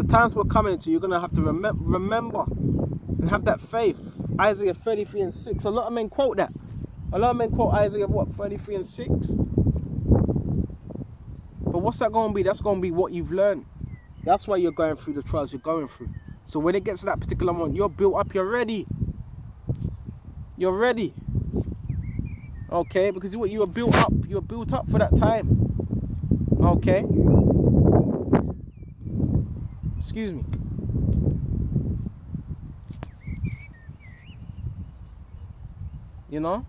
the times we're coming into, you're going to have to remember and have that faith. Isaiah 33 and 6. A lot of men quote that. A lot of men quote Isaiah, what, 33 and 6? But what's that going to be? That's going to be what you've learned. That's why you're going through the trials you're going through. So when it gets to that particular moment, you're built up, you're ready. You're ready. Okay, because what you were built up, you're built up for that time. Okay. Excuse me. You know?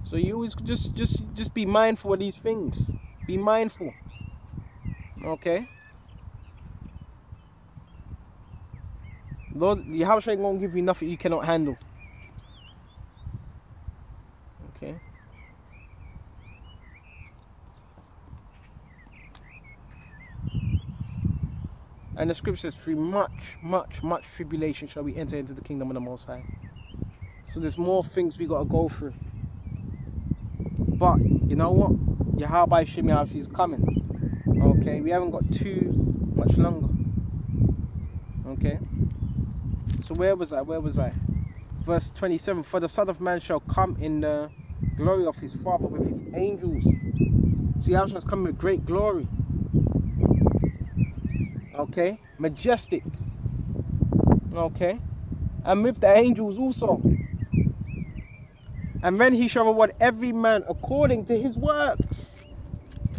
So you always just be mindful of these things. Be mindful. Okay? Lord, your house ain't gonna give you nothing you cannot handle. Okay? And the scripture says, through much tribulation shall we enter into the kingdom of the Most High. So there's more things we got to go through. But, you know what? Yahweh Shemiah is coming. Okay? We haven't got too much longer. Okay? So where was I? Verse 27. For the Son of Man shall come in the glory of his Father with his angels. So Yahweh is coming with great glory. Okay, majestic. Okay, and with the angels also. And then he shall reward every man according to his works.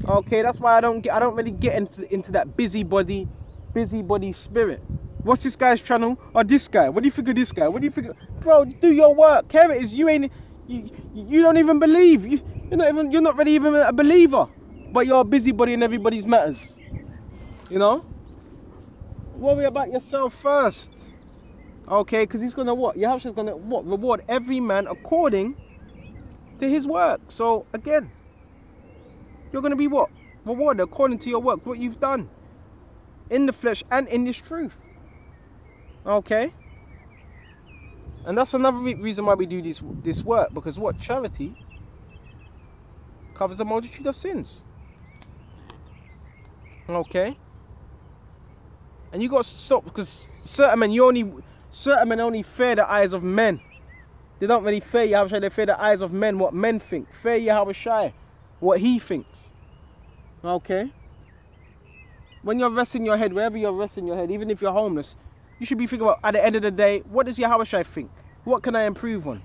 Okay, that's why I don't really get into that busybody spirit. What's this guy's channel? Or this guy? What do you think of this guy? What do you think of... Bro, do your work. Here it is. You don't even believe. You're not really even a believer, but you're a busybody in everybody's matters. You know. Worry about yourself first. Okay, because he's gonna what? Yahweh's gonna what? Reward every man according to his work. So again, you're gonna be what? Rewarded according to your work, what you've done in the flesh and in this truth. Okay. And that's another reason why we do this work, because what? Charity covers a multitude of sins. Okay. And you got to stop, because certain men only fear the eyes of men. They don't really fear Yahweh, they fear the eyes of men, what men think. Fear Yahweh, what he thinks. Okay? When you're resting your head, wherever you're resting your head, even if you're homeless, you should be thinking about, at the end of the day, what does Yahweh think? What can I improve on?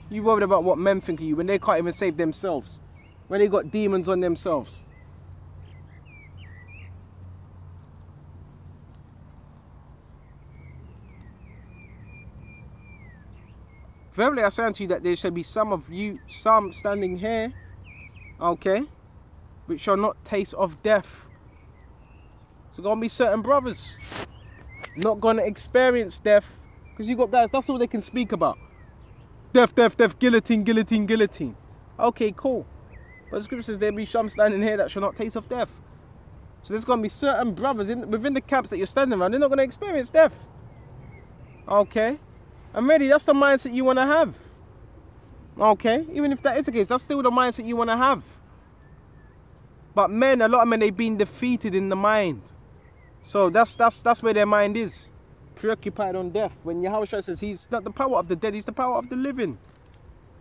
You worried about what men think of you when they can't even save themselves. When they got demons on themselves. Verily I say unto you that there shall be some standing here, okay, which shall not taste of death. So gonna be certain brothers not gonna experience death, because you got guys, that's all they can speak about. Death, death, death, guillotine, guillotine, guillotine. Okay, cool. But the scripture says there be some standing here that shall not taste of death. So there's gonna be certain brothers within the camps that you're standing around, they're not gonna experience death. Okay. And really, that's the mindset you want to have. Okay? Even if that is the case, that's still the mindset you want to have. But men, a lot of men, they've been defeated in the mind. So that's where their mind is. Preoccupied on death. When Yahweh says he's not the power of the dead, he's the power of the living.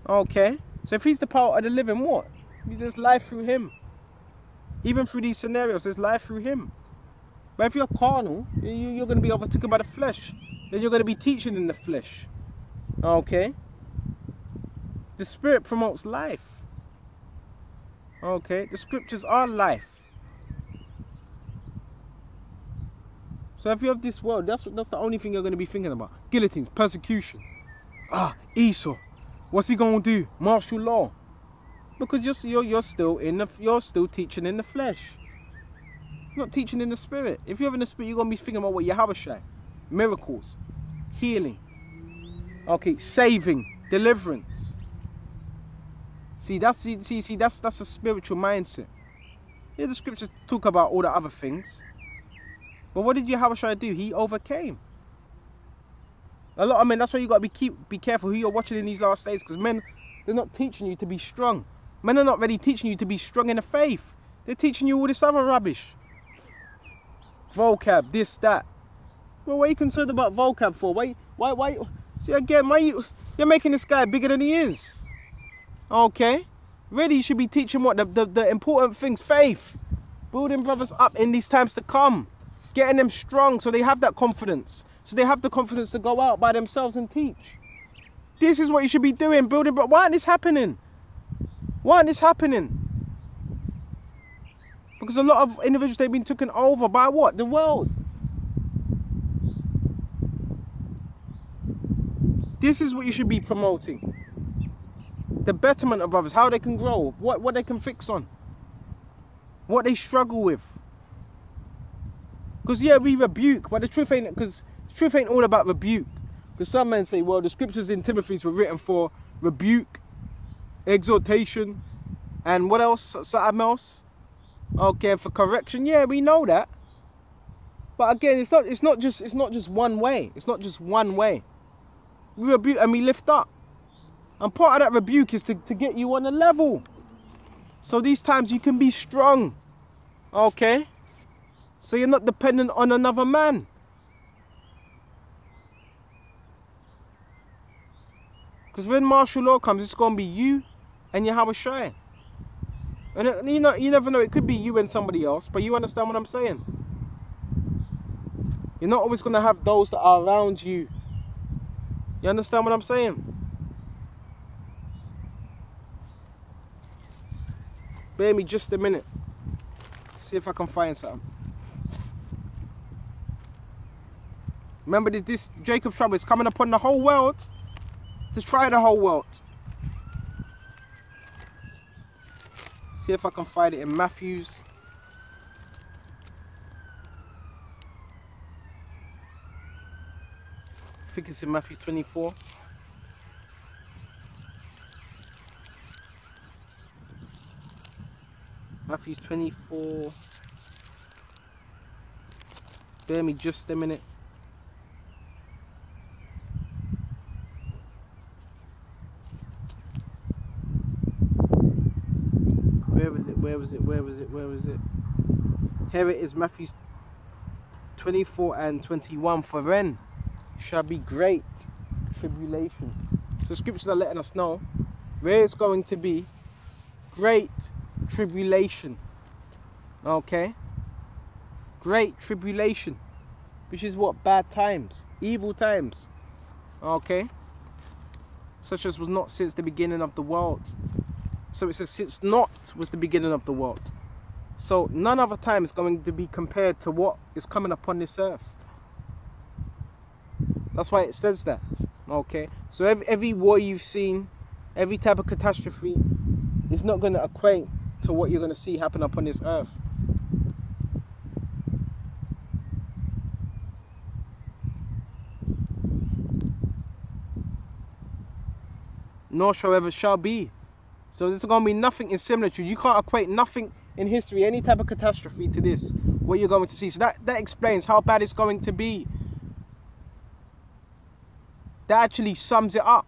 Okay? So if he's the power of the living, what? There's life through him. Even through these scenarios, there's life through him. But if you're carnal, you're going to be overtaken by the flesh. Then you're going to be teaching in the flesh. Okay? The spirit promotes life. Okay? The scriptures are life. So if you have this world, that's the only thing you're going to be thinking about. Guillotines, persecution. Esau. What's he going to do? Martial law. Because you're still teaching in the flesh. You're not teaching in the spirit. If you're in the spirit, you're going to be thinking about what Yahweh Shai. Miracles, healing, okay, saving, deliverance. See, that's a spiritual mindset. Yeah, the scriptures talk about all the other things, but what did Yahweh do? He overcame. A lot of men. That's why you got to be careful who you're watching in these last days, because men, they're not teaching you to be strong. Men are not really teaching you to be strong in the faith. They're teaching you all this other rubbish. Vocab, this, that. Well, what are you concerned about vocab for? Why? See, again, you're making this guy bigger than he is. Okay? Really, you should be teaching what? The important things. Faith. Building brothers up in these times to come. Getting them strong so they have that confidence. So they have the confidence to go out by themselves and teach. This is what you should be doing. Building, but why isn't this happening? Why isn't this happening? Because a lot of individuals, they've been taken over by what? The world. This is what you should be promoting. The betterment of others, how they can grow, what they can fix on, what they struggle with. Because yeah, we rebuke, but the truth ain't, because the truth ain't all about rebuke. Because some men say, well, the scriptures in Timothy's were written for rebuke, exhortation, and what else? Something else? Okay, for correction. Yeah, we know that. But again, it's not just one way. It's not just one way. We rebuke and we lift up. And part of that rebuke is to get you on a level. So these times you can be strong. Okay? So you're not dependent on another man. Because when martial law comes, it's going to be you and Yahweh Shai. And you never know, it could be you and somebody else, but you understand what I'm saying? You're not always going to have those that are around you. You understand what I'm saying? Bear me just a minute. See if I can find something. Remember this Jacob's trouble is coming upon the whole world to try the whole world. See if I can find it in Matthew's. I think it's in Matthew 24. Matthew 24. Bear me just a minute. Where was it? Here it is, Matthew 24 and 21. For then shall be great tribulation. So scriptures are letting us know where it's going to be great tribulation. Okay? Great tribulation. Which is what? Bad times. Evil times. Okay? Such as was not since the beginning of the world. So it says since not was the beginning of the world. So none other time is going to be compared to what is coming upon this earth. That's why it says that. Okay? So every war you've seen, every type of catastrophe is not going to equate to what you're going to see happen upon this earth. Nor shall ever shall be. So there's going to be nothing in similitude. You can't equate nothing in history, any type of catastrophe to this, what you're going to see. So that explains how bad it's going to be. That actually sums it up.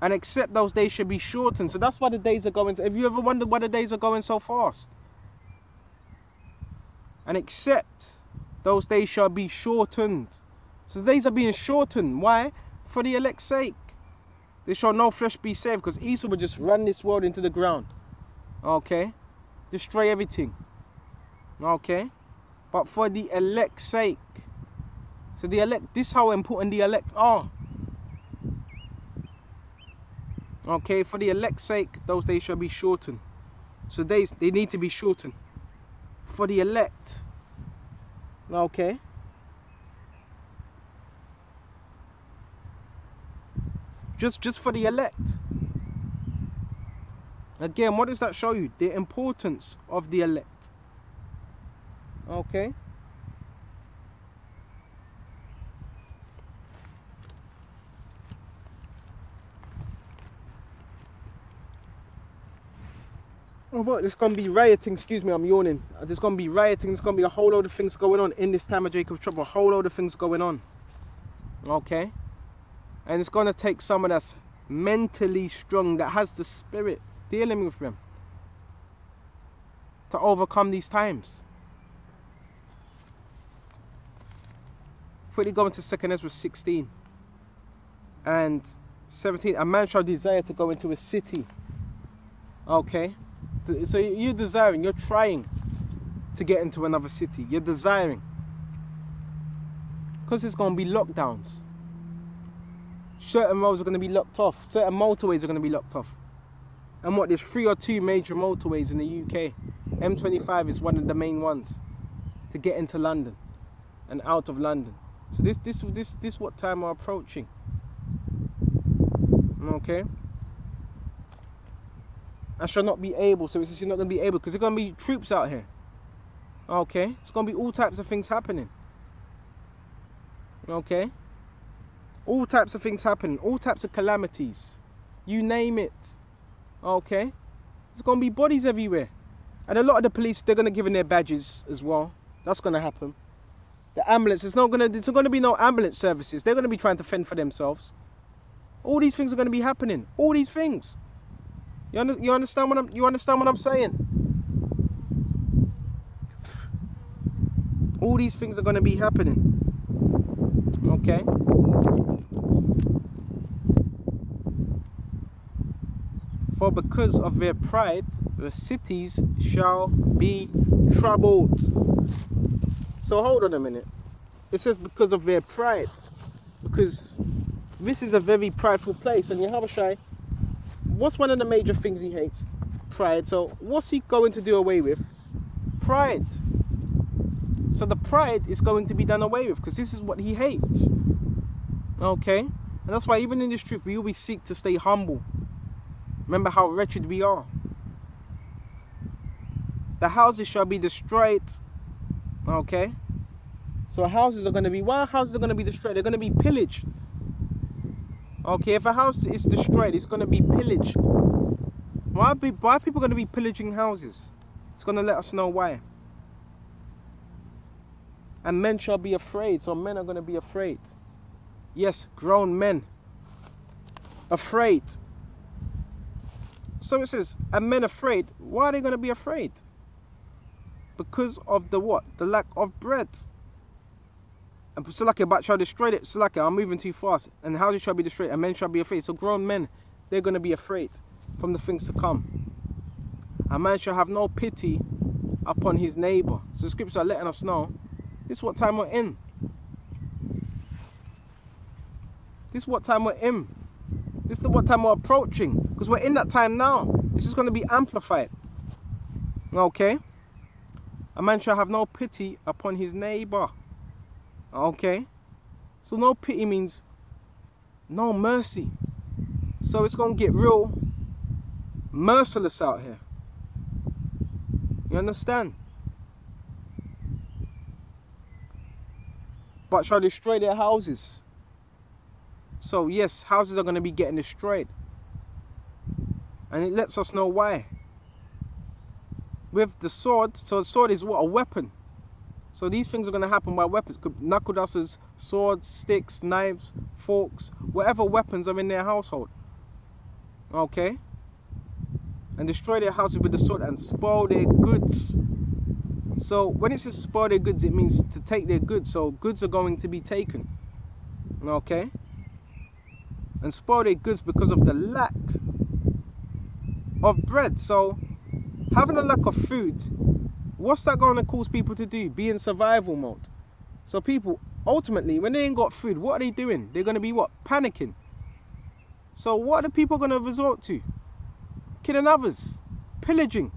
And except those days should be shortened. So that's why the days are going. Have you ever wondered why the days are going so fast? And except those days shall be shortened. So the days are being shortened. Why? For the elect's sake. There shall no flesh be saved, because Esau will just run this world into the ground. Okay? Destroy everything. Okay? But for the elect's sake. So the elect, this is how important the elect are. Okay? For the elect's sake, those days shall be shortened. So they need to be shortened. For the elect. Okay? Just for the elect. Again, what does that show you? The importance of the elect. Okay? Oh, but there's going to be rioting. Excuse me, I'm yawning. There's going to be rioting. There's going to be a whole load of things going on in this time of Jacob's trouble. A whole load of things going on. Okay? And it's going to take someone that's mentally strong, that has the spirit dealing with them to overcome these times. Quickly go into 2 Ezra 16 and 17. A man shall desire to go into a city. Okay, so you're desiring, you're trying to get into another city. You're desiring, because there's going to be lockdowns. Certain roads are going to be locked off. Certain motorways are going to be locked off. And what, there's 3 or 2 major motorways in the UK. M25 is one of the main ones to get into London and out of London. So this what time we're approaching. Okay. I shall not be able. So it says you're not going to be able because there's going to be troops out here. Okay. It's going to be all types of things happening. Okay. All types of things happening. All types of calamities. You name it. Okay. There's going to be bodies everywhere. And a lot of the police, they're going to give in their badges as well. That's going to happen. The ambulance, there's not going to be no ambulance services. They're going to be trying to fend for themselves. All these things are going to be happening. All these things. You understand what I'm saying? All these things are going to be happening. Okay. For because of their pride, the cities shall be troubled. So hold on a minute. It says because of their pride. Because this is a very prideful place. And Yahushua, what's one of the major things he hates? Pride. So what's he going to do away with? Pride. So the pride is going to be done away with, because this is what he hates. Okay? And that's why even in this truth, we always seek to stay humble. Remember how wretched we are. The houses shall be destroyed. Okay? So houses are going to be... Why houses are going to be destroyed? They're going to be pillaged. Okay? If a house is destroyed, it's going to be pillaged. Why are people going to be pillaging houses? It's going to let us know why. And men shall be afraid. So men are going to be afraid. Yes, grown men. Afraid. So it says, and men afraid. Why are they going to be afraid? Because of the what? The lack of bread. And Salaki, but shall destroy it. Salaki, I'm moving too fast. And houses shall be destroyed, and men shall be afraid. So grown men, they're going to be afraid from the things to come. A man shall have no pity upon his neighbor. So the scriptures are letting us know this is what time we're in. This is what time we're in. This is what time we're approaching. Because we're in that time now. This is going to be amplified. Okay? A man shall have no pity upon his neighbor. Okay? So no pity means no mercy. So it's going to get real merciless out here. You understand? But shall destroy their houses. So yes, houses are going to be getting destroyed. And it lets us know why. With the sword, so the sword is what? A weapon. So these things are going to happen by weapons. Knuckle dusters, swords, sticks, knives, forks, whatever weapons are in their household. Okay? And destroy their houses with the sword and spoil their goods. So when it says spoil their goods, it means to take their goods. So goods are going to be taken. Okay? And spoil their goods because of the lack of bread. So having a lack of food, what's that going to cause people to do? Be in survival mode. So people, ultimately, when they ain't got food, what are they doing? They're going to be what? Panicking. So what are people going to resort to? Killing others. Pillaging.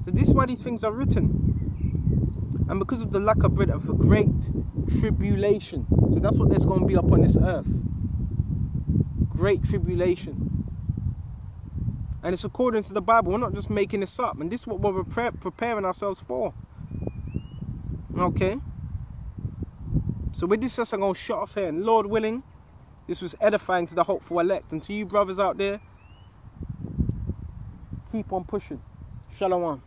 So this is why these things are written. And because of the lack of bread and for great tribulation. So that's what there's going to be upon this earth. Great tribulation. And it's according to the Bible. We're not just making this up. And this is what we're preparing ourselves for. Okay. So with this, I'm going to shut off here. And Lord willing, this was edifying to the hopeful elect. And to you brothers out there, keep on pushing. Shalom.